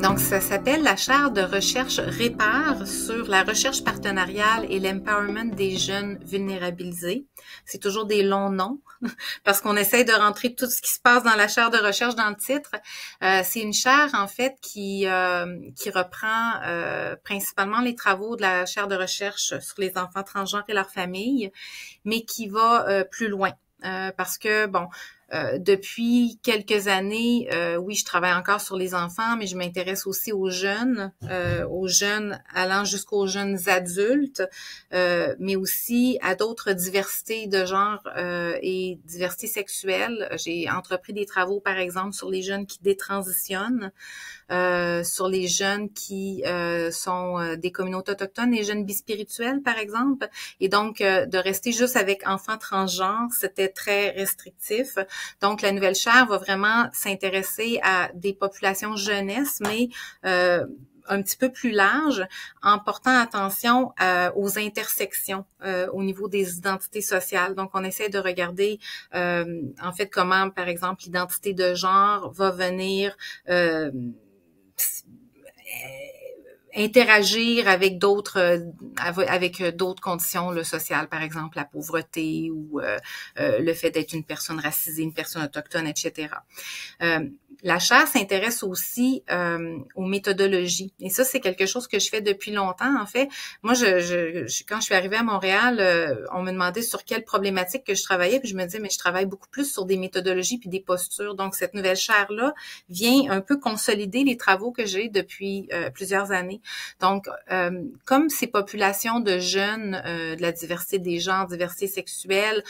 Donc, ça s'appelle la chaire de recherche Répare sur la recherche partenariale et l'empowerment des jeunes vulnérabilisés. C'est toujours des longs noms parce qu'on essaye de rentrer tout ce qui se passe dans la chaire de recherche dans le titre. C'est une chaire, en fait, qui reprend principalement les travaux de la chaire de recherche sur les enfants transgenres et leurs familles, mais qui va plus loin. Parce que, bon, depuis quelques années, oui, je travaille encore sur les enfants, mais je m'intéresse aussi aux jeunes allant jusqu'aux jeunes adultes, mais aussi à d'autres diversités de genre et diversité sexuelle. J'ai entrepris des travaux, par exemple, sur les jeunes qui détransitionnent, sur les jeunes qui sont des communautés autochtones, les jeunes bispirituels, par exemple. Et donc, de rester juste avec enfants transgenres, c'était très restrictif. Donc, la nouvelle chaire va vraiment s'intéresser à des populations jeunesse, mais un petit peu plus large, en portant attention aux intersections au niveau des identités sociales. Donc, on essaie de regarder, en fait, comment, par exemple, l'identité de genre va venir interagir avec d'autres conditions là, sociales, par exemple la pauvreté ou le fait d'être une personne racisée, une personne autochtone, etc. La chaire s'intéresse aussi aux méthodologies. Et ça, c'est quelque chose que je fais depuis longtemps. En fait, moi, quand je suis arrivée à Montréal, on me demandait sur quelle problématique que je travaillais, puis je me disais, mais je travaille beaucoup plus sur des méthodologies puis des postures. Donc, cette nouvelle chaire-là vient un peu consolider les travaux que j'ai depuis plusieurs années. Donc, comme ces populations de jeunes de la diversité des genres, diversité sexuelle,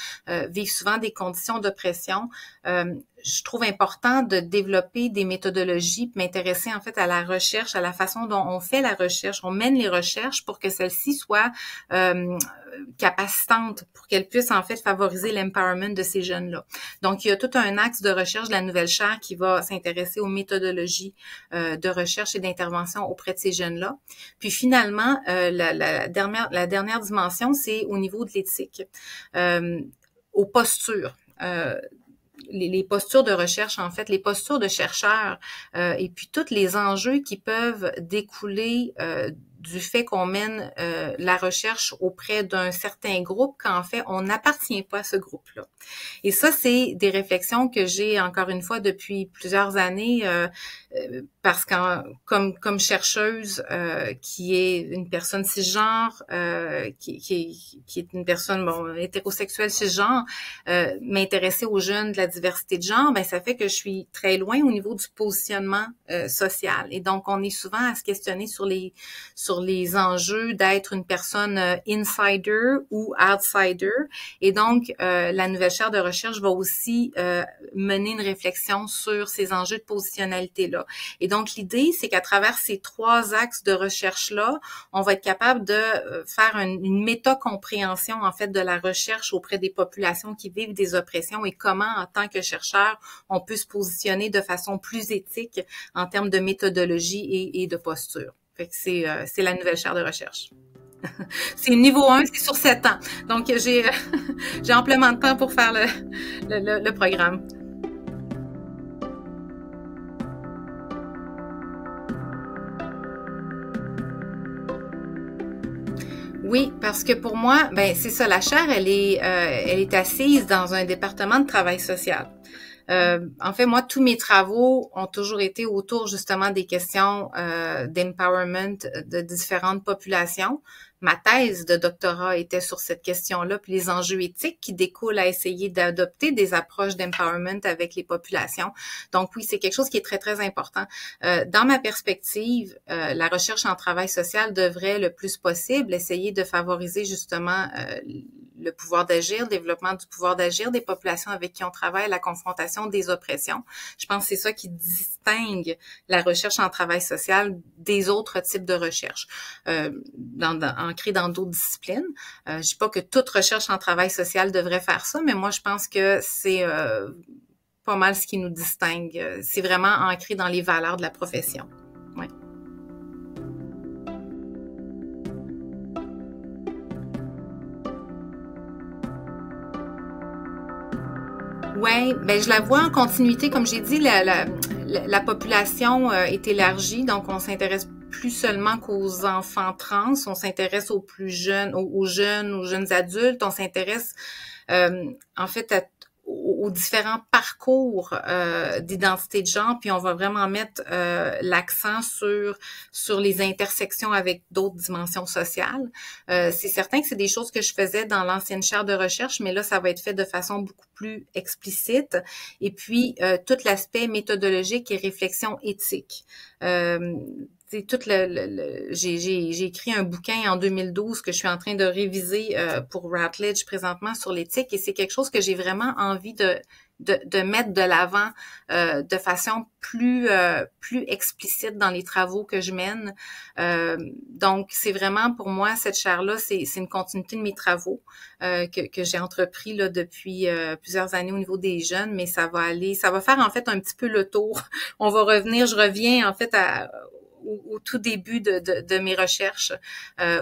vivent souvent des conditions d'oppression, je trouve important de développer des méthodologies, puis m'intéresser en fait à la recherche, à la façon dont on fait la recherche, on mène les recherches pour que celles-ci soient capacitantes, pour qu'elles puissent en fait favoriser l'empowerment de ces jeunes-là. Donc, il y a tout un axe de recherche de la nouvelle chaire qui va s'intéresser aux méthodologies de recherche et d'intervention auprès de ces jeunes-là. Puis finalement, la dernière dimension, c'est au niveau de l'éthique, aux postures. Les postures de recherche, en fait, les postures de chercheurs et puis tous les enjeux qui peuvent découler du fait qu'on mène la recherche auprès d'un certain groupe quand en fait on n'appartient pas à ce groupe-là. Et ça, c'est des réflexions que j'ai encore une fois depuis plusieurs années parce que comme chercheuse qui est une personne cisgenre, qui est une personne hétérosexuelle cisgenre, m'intéresser aux jeunes de la diversité de genre, ben ça fait que je suis très loin au niveau du positionnement social. Et donc on est souvent à se questionner sur les enjeux d'être une personne insider ou outsider. Et donc, la nouvelle chaire de recherche va aussi mener une réflexion sur ces enjeux de positionnalité-là. Et donc, l'idée, c'est qu'à travers ces trois axes de recherche-là, on va être capable de faire une méta-compréhension, en fait, de la recherche auprès des populations qui vivent des oppressions et comment, en tant que chercheur, on peut se positionner de façon plus éthique en termes de méthodologie et de posture. Fait que c'est la nouvelle chaire de recherche. C'est niveau 1, c'est sur 7 ans. Donc, j'ai amplement de temps pour faire le programme. Oui, parce que pour moi, ben c'est ça, la chaire, elle est assise dans un département de travail social. En fait, moi, tous mes travaux ont toujours été autour justement des questions d'empowerment de différentes populations. Ma thèse de doctorat était sur cette question-là, puis les enjeux éthiques qui découlent à essayer d'adopter des approches d'empowerment avec les populations. Donc oui, c'est quelque chose qui est très, très important. Dans ma perspective, la recherche en travail social devrait le plus possible essayer de favoriser justement le pouvoir d'agir, le développement du pouvoir d'agir des populations avec qui on travaille, la confrontation des oppressions. Je pense que c'est ça qui distingue la recherche en travail social des autres types de recherche, ancrée dans d'autres disciplines. Je dis pas que toute recherche en travail social devrait faire ça, mais moi, je pense que c'est pas mal ce qui nous distingue. C'est vraiment ancré dans les valeurs de la profession. Ouais. Ouais, ben je la vois en continuité, comme j'ai dit, la population est élargie, donc on s'intéresse plus seulement qu'aux enfants trans, on s'intéresse aux plus jeunes, aux jeunes adultes, on s'intéresse en fait aux différents parcours d'identité de genre, puis on va vraiment mettre l'accent sur les intersections avec d'autres dimensions sociales. C'est certain que c'est des choses que je faisais dans l'ancienne chaire de recherche, mais là, ça va être fait de façon beaucoup plus explicite. Et puis, tout l'aspect méthodologique et réflexion éthique. J'ai écrit un bouquin en 2012 que je suis en train de réviser pour Routledge présentement sur l'éthique, et c'est quelque chose que j'ai vraiment envie de mettre de l'avant de façon plus explicite dans les travaux que je mène. Donc, c'est vraiment pour moi, cette chaire-là, c'est une continuité de mes travaux que j'ai entrepris là depuis plusieurs années au niveau des jeunes, mais ça va faire en fait un petit peu le tour. Je reviens en fait au tout début de mes recherches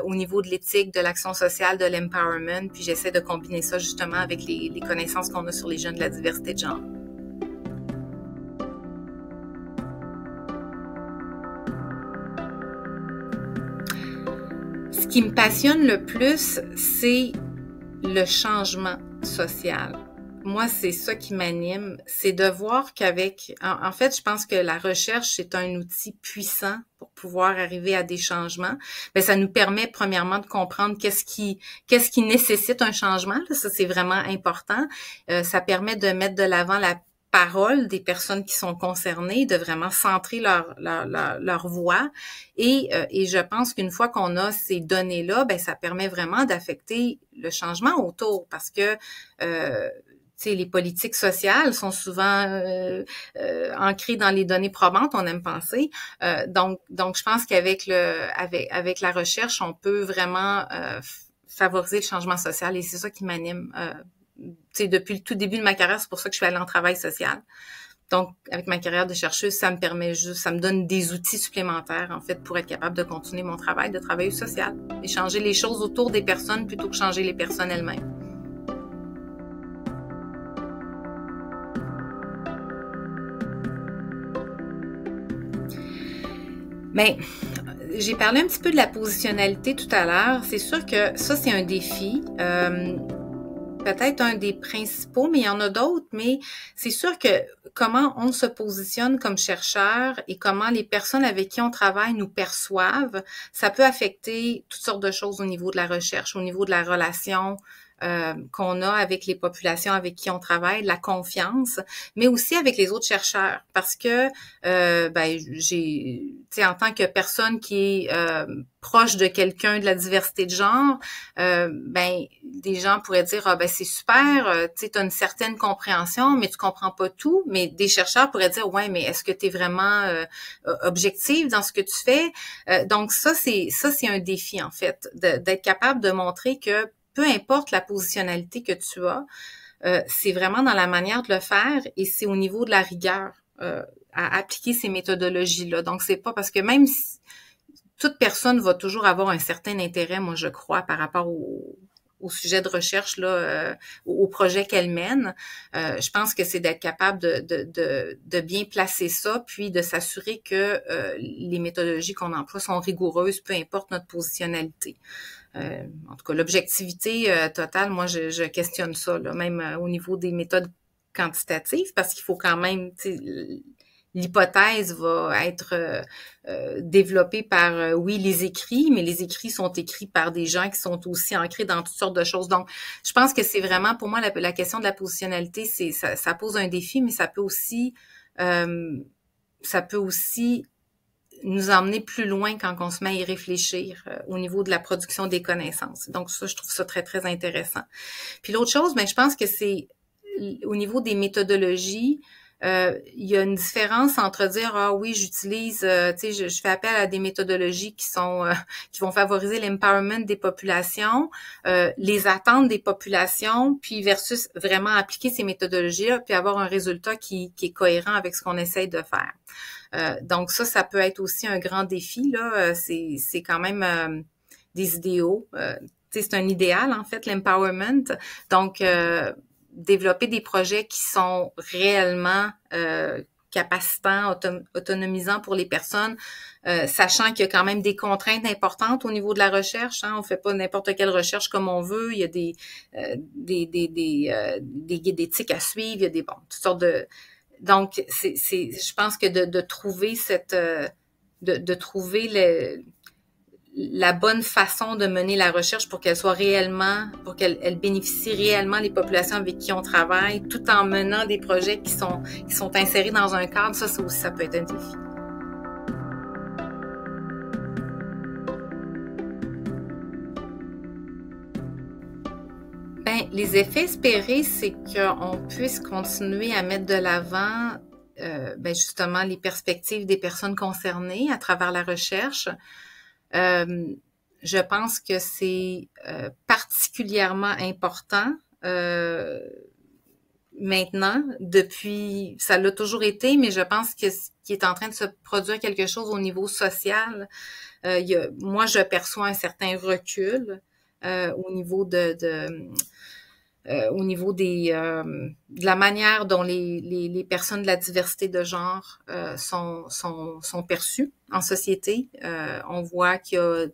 au niveau de l'éthique, de l'action sociale, de l'empowerment, puis j'essaie de combiner ça justement avec les connaissances qu'on a sur les jeunes de la diversité de genre. Ce qui me passionne le plus, c'est le changement social. Moi, c'est ça qui m'anime, c'est de voir en fait, je pense que la recherche, c'est un outil puissant pour pouvoir arriver à des changements. Ben, ça nous permet, premièrement, de comprendre qu'est-ce qui nécessite un changement. Là, ça, c'est vraiment important. Ça permet de mettre de l'avant la parole des personnes qui sont concernées, de vraiment centrer leur voix. Et je pense qu'une fois qu'on a ces données-là, ben, ça permet vraiment d'affecter le changement autour, parce que les politiques sociales sont souvent ancrées dans les données probantes, on aime penser. Donc, je pense qu'avec avec la recherche, on peut vraiment favoriser le changement social, et c'est ça qui m'anime. Depuis le tout début de ma carrière, c'est pour ça que je suis allée en travail social. Donc, avec ma carrière de chercheuse, ça me donne des outils supplémentaires, en fait, pour être capable de continuer mon travail de travailleuse sociale et changer les choses autour des personnes plutôt que changer les personnes elles-mêmes. Mais j'ai parlé un petit peu de la positionnalité tout à l'heure. C'est sûr que ça, c'est un défi. Peut-être un des principaux, mais il y en a d'autres, mais c'est sûr que comment on se positionne comme chercheur et comment les personnes avec qui on travaille nous perçoivent, ça peut affecter toutes sortes de choses au niveau de la recherche, au niveau de la relation qu'on a avec les populations avec qui on travaille, la confiance, mais aussi avec les autres chercheurs, parce que en tant que personne qui est proche de quelqu'un de la diversité de genre, des gens pourraient dire c'est super, tu as une certaine compréhension, mais tu comprends pas tout. Mais des chercheurs pourraient dire ouais, mais est-ce que tu es vraiment objective dans ce que tu fais? Donc ça c'est un défi en fait, d'être capable de montrer que peu importe la positionnalité que tu as, c'est vraiment dans la manière de le faire, et c'est au niveau de la rigueur à appliquer ces méthodologies-là. Donc, c'est pas parce que même si toute personne va toujours avoir un certain intérêt, moi je crois, par rapport au sujet de recherche, là, au projet qu'elle mène. Je pense que c'est d'être capable de bien placer ça, puis de s'assurer que les méthodologies qu'on emploie sont rigoureuses, peu importe notre positionnalité. En tout cas, l'objectivité totale, moi, je questionne ça, là, même au niveau des méthodes quantitatives, parce qu'il faut quand même, l'hypothèse va être développée par, oui, les écrits, mais les écrits sont écrits par des gens qui sont aussi ancrés dans toutes sortes de choses. Donc, je pense que c'est vraiment, pour moi, la question de la positionnalité, ça pose un défi, mais ça peut aussi nous emmener plus loin quand on se met à y réfléchir au niveau de la production des connaissances. Donc ça, je trouve ça très, très intéressant. Puis l'autre chose, je pense que c'est au niveau des méthodologies, il y a une différence entre dire ah oui, j'utilise je fais appel à des méthodologies qui vont favoriser l'empowerment des populations, les attentes des populations, puis versus vraiment appliquer ces méthodologies-là, puis avoir un résultat qui est cohérent avec ce qu'on essaye de faire. Donc ça peut être aussi un grand défi, là. C'est quand même des idéaux. C'est un idéal, en fait, l'empowerment. Donc, développer des projets qui sont réellement capacitant, autonomisant pour les personnes, sachant qu'il y a quand même des contraintes importantes au niveau de la recherche. Hein. On fait pas n'importe quelle recherche comme on veut. Il y a des guides d'éthique à suivre. Il y a toutes sortes de... Donc, je pense que de trouver de trouver la bonne façon de mener la recherche pour qu'elle soit réellement, pour qu'elle bénéficie réellement les populations avec qui on travaille, tout en menant des projets qui sont insérés dans un cadre, ça aussi, ça peut être un défi. Ben, les effets espérés, c'est qu'on puisse continuer à mettre de l'avant, justement, les perspectives des personnes concernées à travers la recherche. Je pense que c'est particulièrement important maintenant, ça l'a toujours été, mais je pense que ce qui est en train de se produire quelque chose au niveau social, moi je perçois un certain recul au niveau de la manière dont les personnes de la diversité de genre sont perçues en société. On voit qu'il y a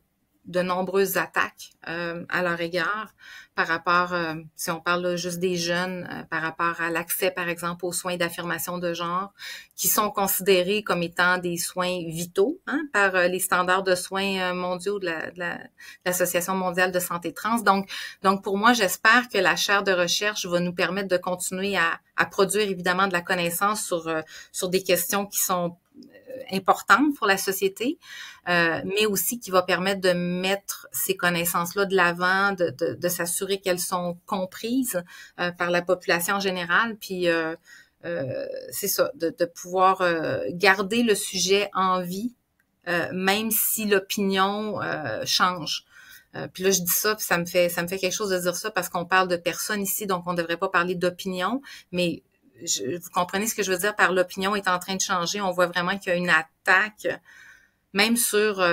de nombreuses attaques à leur égard par rapport, si on parle là, juste des jeunes, par rapport à l'accès, par exemple, aux soins d'affirmation de genre, qui sont considérés comme étant des soins vitaux par les standards de soins mondiaux de l'Association mondiale de santé trans. Donc pour moi, j'espère que la chaire de recherche va nous permettre de continuer à produire évidemment de la connaissance sur des questions qui sont importante pour la société, mais aussi qui va permettre de mettre ces connaissances-là de l'avant, de s'assurer qu'elles sont comprises par la population en général, puis c'est ça, de pouvoir garder le sujet en vie, même si l'opinion change. Puis là, je dis ça, puis ça me fait quelque chose de dire ça parce qu'on parle de personnes ici, donc on ne devrait pas parler d'opinion, mais vous comprenez ce que je veux dire par l'opinion est en train de changer. On voit vraiment qu'il y a une attaque, même sur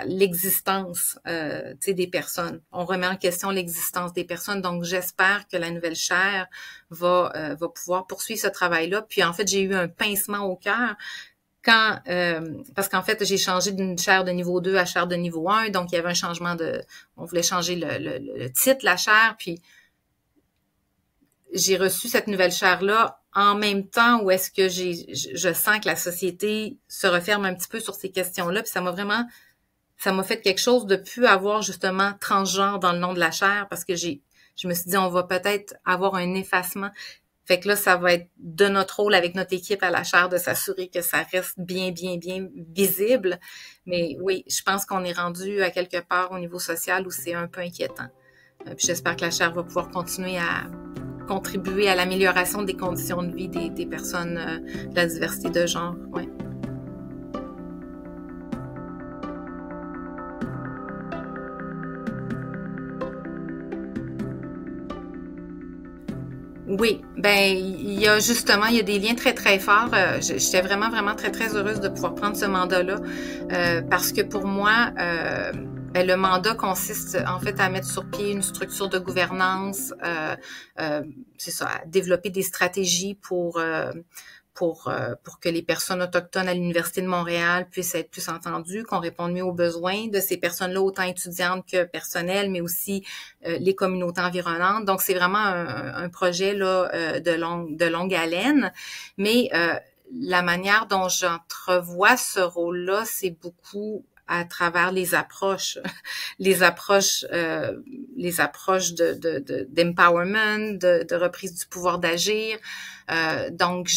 l'existence des personnes. On remet en question l'existence des personnes. Donc, j'espère que la nouvelle chaire va pouvoir poursuivre ce travail-là. Puis, en fait, j'ai eu un pincement au cœur parce qu'en fait, j'ai changé d'une chaire de niveau 2 à chaire de niveau 1. Donc, il y avait un changement on voulait changer le titre, la chaire. Puis, j'ai reçu cette nouvelle chaire-là en même temps où est-ce que je sens que la société se referme un petit peu sur ces questions-là, puis ça m'a fait quelque chose de plus avoir justement transgenre dans le nom de la chaire parce que je me suis dit on va peut-être avoir un effacement. Fait que là, ça va être de notre rôle avec notre équipe à la chaire de s'assurer que ça reste bien, bien, bien visible. Mais oui, je pense qu'on est rendu à quelque part au niveau social où c'est un peu inquiétant. Puis j'espère que la chaire va pouvoir continuer à contribuer à l'amélioration des conditions de vie des personnes de la diversité de genre. Ouais. Oui, ben il y a des liens très très forts. J'étais vraiment vraiment très très heureuse de pouvoir prendre ce mandat-là parce que pour moi le mandat consiste en fait à mettre sur pied une structure de gouvernance, c'est ça, à développer des stratégies pour que les personnes autochtones à l'Université de Montréal puissent être plus entendues, qu'on réponde mieux aux besoins de ces personnes-là, autant étudiantes que personnelles, mais aussi les communautés environnantes. Donc, c'est vraiment un projet là de longue haleine, mais la manière dont j'entrevois ce rôle-là, c'est beaucoup à travers les approches d'empowerment, de reprise du pouvoir d'agir. Donc,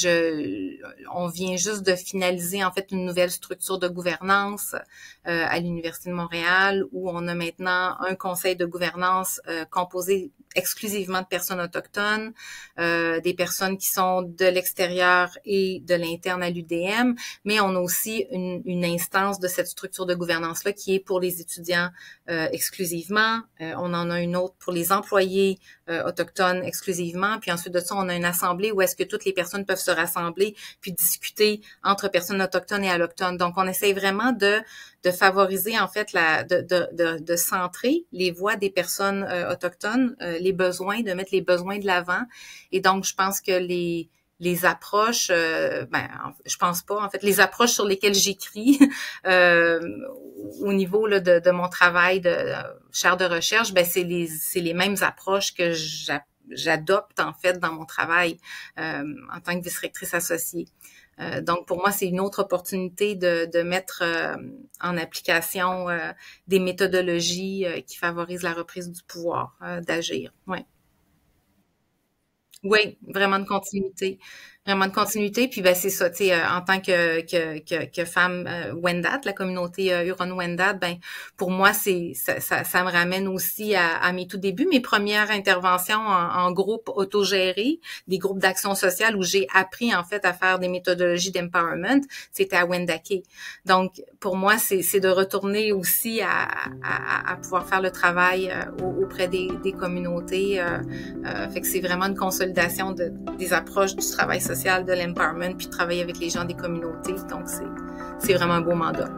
on vient juste de finaliser en fait une nouvelle structure de gouvernance à l'Université de Montréal où on a maintenant un conseil de gouvernance composé exclusivement de personnes autochtones, des personnes qui sont de l'extérieur et de l'interne à l'UDM, mais on a aussi une instance de cette structure de gouvernance-là qui est pour les étudiants exclusivement. On en a une autre pour les employés autochtones exclusivement, puis ensuite de ça, on a une assemblée où est-ce que toutes les personnes peuvent se rassembler puis discuter entre personnes autochtones et allochtones. Donc, on essaye vraiment de favoriser en fait de centrer les voix des personnes autochtones, les besoins, de mettre les besoins de l'avant. Et donc, je pense que les approches, je pense pas. En fait, les approches sur lesquelles j'écris au niveau là, de mon travail de chaire de recherche, ben c'est les mêmes approches que j'adopte en fait dans mon travail en tant que vice-rectrice associée. Donc, pour moi, c'est une autre opportunité de mettre en application des méthodologies qui favorisent la reprise du pouvoir, d'agir. Ouais. Oui, vraiment de continuité. Vraiment de continuité. Puis ben c'est ça, tu sais, en tant que femme Wendat, la communauté Huron-Wendat, ben pour moi, ça me ramène aussi à mes tout débuts, mes premières interventions en groupe autogéré, des groupes d'action sociale où j'ai appris en fait à faire des méthodologies d'empowerment, c'était à Wendake. Donc, pour moi, c'est de retourner aussi à pouvoir faire le travail auprès des communautés. Fait que c'est vraiment une consolidation des approches du travail social, de l'empowerment, puis de travailler avec les gens des communautés. Donc, c'est vraiment un beau mandat.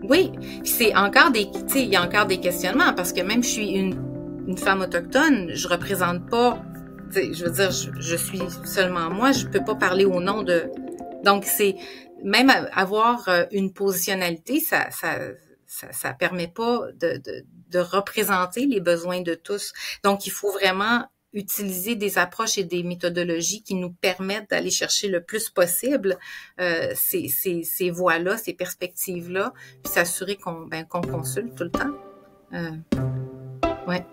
Oui, puis c'est encore des, tu sais, il y a encore des questionnements parce que même je suis une femme autochtone, je représente pas, je veux dire, je suis seulement moi, je peux pas parler au nom de, donc c'est même avoir une positionnalité, ça permet pas de représenter les besoins de tous. Donc il faut vraiment utiliser des approches et des méthodologies qui nous permettent d'aller chercher le plus possible ces voies-là, ces perspectives-là, puis s'assurer qu'on consulte tout le temps. Euh, ouais.